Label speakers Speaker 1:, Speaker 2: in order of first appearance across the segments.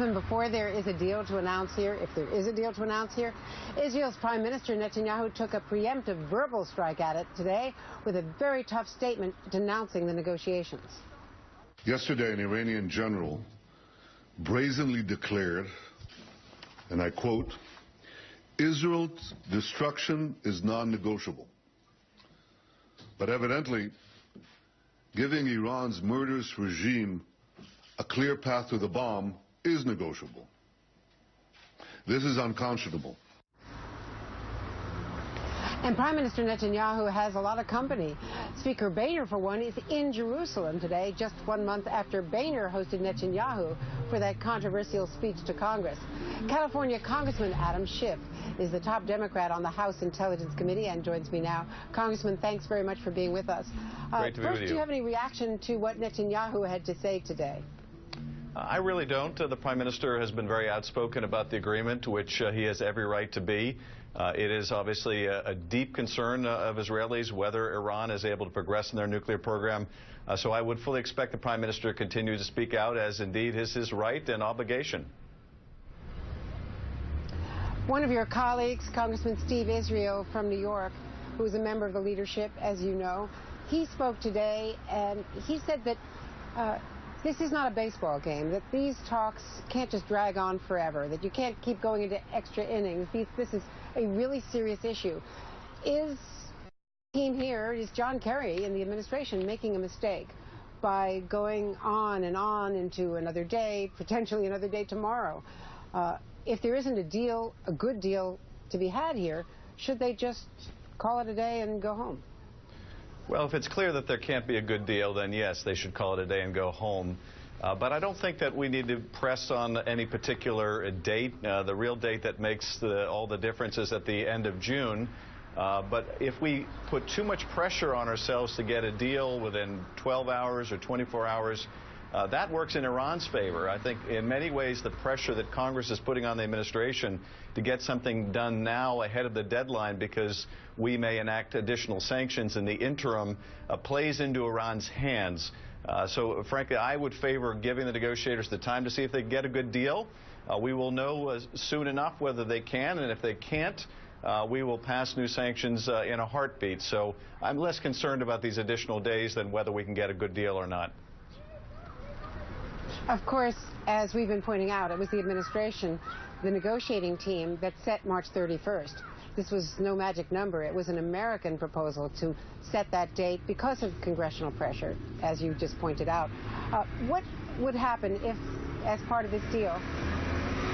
Speaker 1: even before there is a deal to announce here, if there is a deal to announce here, Israel's Prime Minister Netanyahu took a preemptive verbal strike at it today with a very tough statement denouncing the negotiations.
Speaker 2: Yesterday, an Iranian general brazenly declared, and I quote, "Israel's destruction is non-negotiable." But evidently, giving Iran's murderous regime a clear path to the bomb is negotiable. This is unconscionable.
Speaker 1: And Prime Minister Netanyahu has a lot of company. Speaker Boehner, for one, is in Jerusalem today, just 1 month after Boehner hosted Netanyahu for that controversial speech to Congress. California Congressman Adam Schiff is the top Democrat on the House Intelligence Committee and joins me now. Congressman, thanks very much for being with us.
Speaker 3: Great to be with you.
Speaker 1: First, do you have any reaction to what Netanyahu had to say today?
Speaker 3: I really don't. The Prime Minister has been very outspoken about the agreement, which he has every right to be. It is obviously a deep concern of Israelis whether Iran is able to progress in their nuclear program. So I would fully expect the Prime Minister to continue to speak out, as indeed is his right and obligation.
Speaker 1: One of your colleagues, Congressman Steve Israel from New York, who is a member of the leadership, as you know, he spoke today and he said that this is not a baseball game, that these talks can't just drag on forever, that you can't keep going into extra innings. This is a really serious issue. Is team here, is John Kerry in the administration making a mistake by going on and on into another day, potentially another day tomorrow? If there isn't a deal, a good deal to be had here, should they just call it a day and go home?
Speaker 3: Well, if it's clear that there can't be a good deal, then yes, they should call it a day and go home. But I don't think that we need to press on any particular date. The real date that makes all the difference is at the end of June. But if we put too much pressure on ourselves to get a deal within 12 hours or 24 hours, that works in Iran's favor. I think in many ways the pressure that Congress is putting on the administration to get something done now ahead of the deadline because we may enact additional sanctions in the interim plays into Iran's hands. So frankly, I would favor giving the negotiators the time to see if they get a good deal. We will know soon enough whether they can, and if they can't, we will pass new sanctions in a heartbeat. So I'm less concerned about these additional days than whether we can get a good deal or not.
Speaker 1: Of course, as we've been pointing out, it was the administration, the negotiating team, that set March 31st. This was no magic number. It was an American proposal to set that date because of congressional pressure, as you just pointed out. What would happen if, as part of this deal,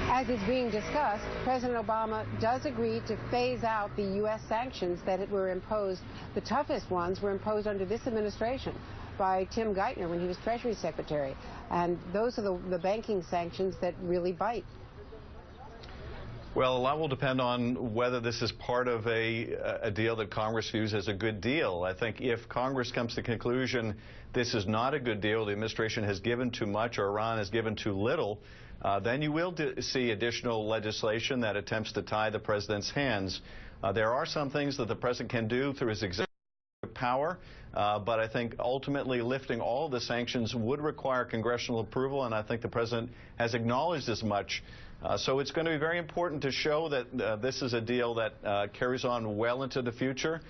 Speaker 1: as is being discussed, President Obama does agree to phase out the U.S. sanctions that were imposed? The toughest ones were imposed under this administration by Tim Geithner when he was Treasury Secretary. And those are the banking sanctions that really bite.
Speaker 3: Well, a lot will depend on whether this is part of a deal that Congress views as a good deal. I think if Congress comes to the conclusion this is not a good deal, the administration has given too much or Iran has given too little, then you will see additional legislation that attempts to tie the president's hands. There are some things that the president can do through his executive power, but I think ultimately lifting all the sanctions would require congressional approval, and I think the president has acknowledged as much. So it's going to be very important to show that this is a deal that carries on well into the future.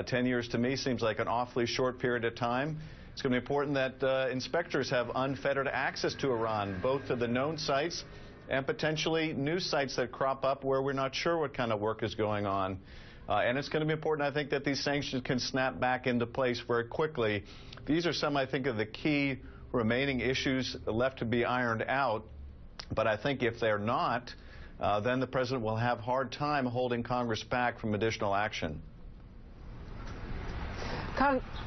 Speaker 3: 10 years to me seems like an awfully short period of time. It's going to be important that inspectors have unfettered access to Iran, both to the known sites and potentially new sites that crop up where we're not sure what kind of work is going on. And it's going to be important, I think, that these sanctions can snap back into place very quickly. These are some, I think, of the key remaining issues left to be ironed out. But I think if they're not, then the president will have a hard time holding Congress back from additional action.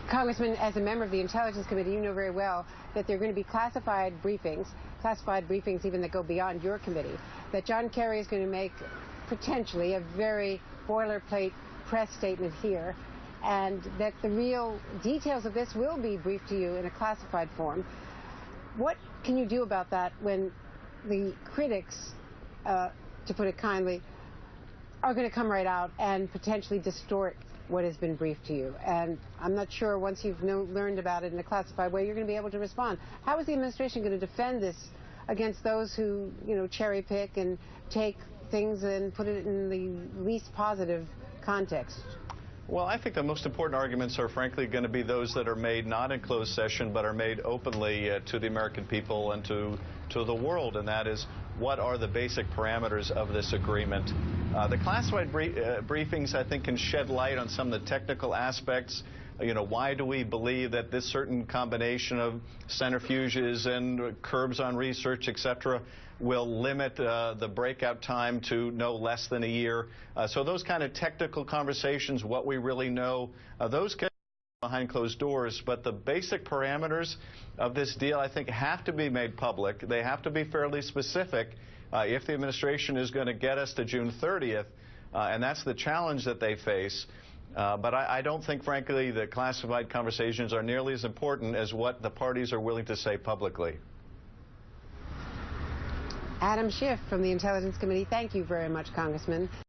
Speaker 1: Congressman, as a member of the Intelligence Committee, you know very well that there are going to be classified briefings even that go beyond your committee, that John Kerry is going to make potentially a very boilerplate press statement here, and that the real details of this will be briefed to you in a classified form. What can you do about that when the critics, to put it kindly, are going to come right out and potentially distort what has been briefed to you? And I'm not sure once you've learned about it in a classified way, you're going to be able to respond. How is the administration going to defend this against those who, cherry pick and take things and put it in the least positive context?
Speaker 3: Well, I think the most important arguments are frankly going to be those that are made not in closed session but are made openly to the American people and to the world, and that is, what are the basic parameters of this agreement? The classified briefings, I think, can shed light on some of the technical aspects. Why do we believe that this certain combination of centrifuges and curbs on research, etc., will limit the breakout time to no less than a year? So those kind of technical conversations, what we really know, those can be behind closed doors. But the basic parameters of this deal, I think, have to be made public. They have to be fairly specific if the administration is going to get us to June 30th, and that's the challenge that they face. But I don't think, frankly, that classified conversations are nearly as important as what the parties are willing to say publicly.
Speaker 1: Adam Schiff from the Intelligence Committee, thank you very much, Congressman.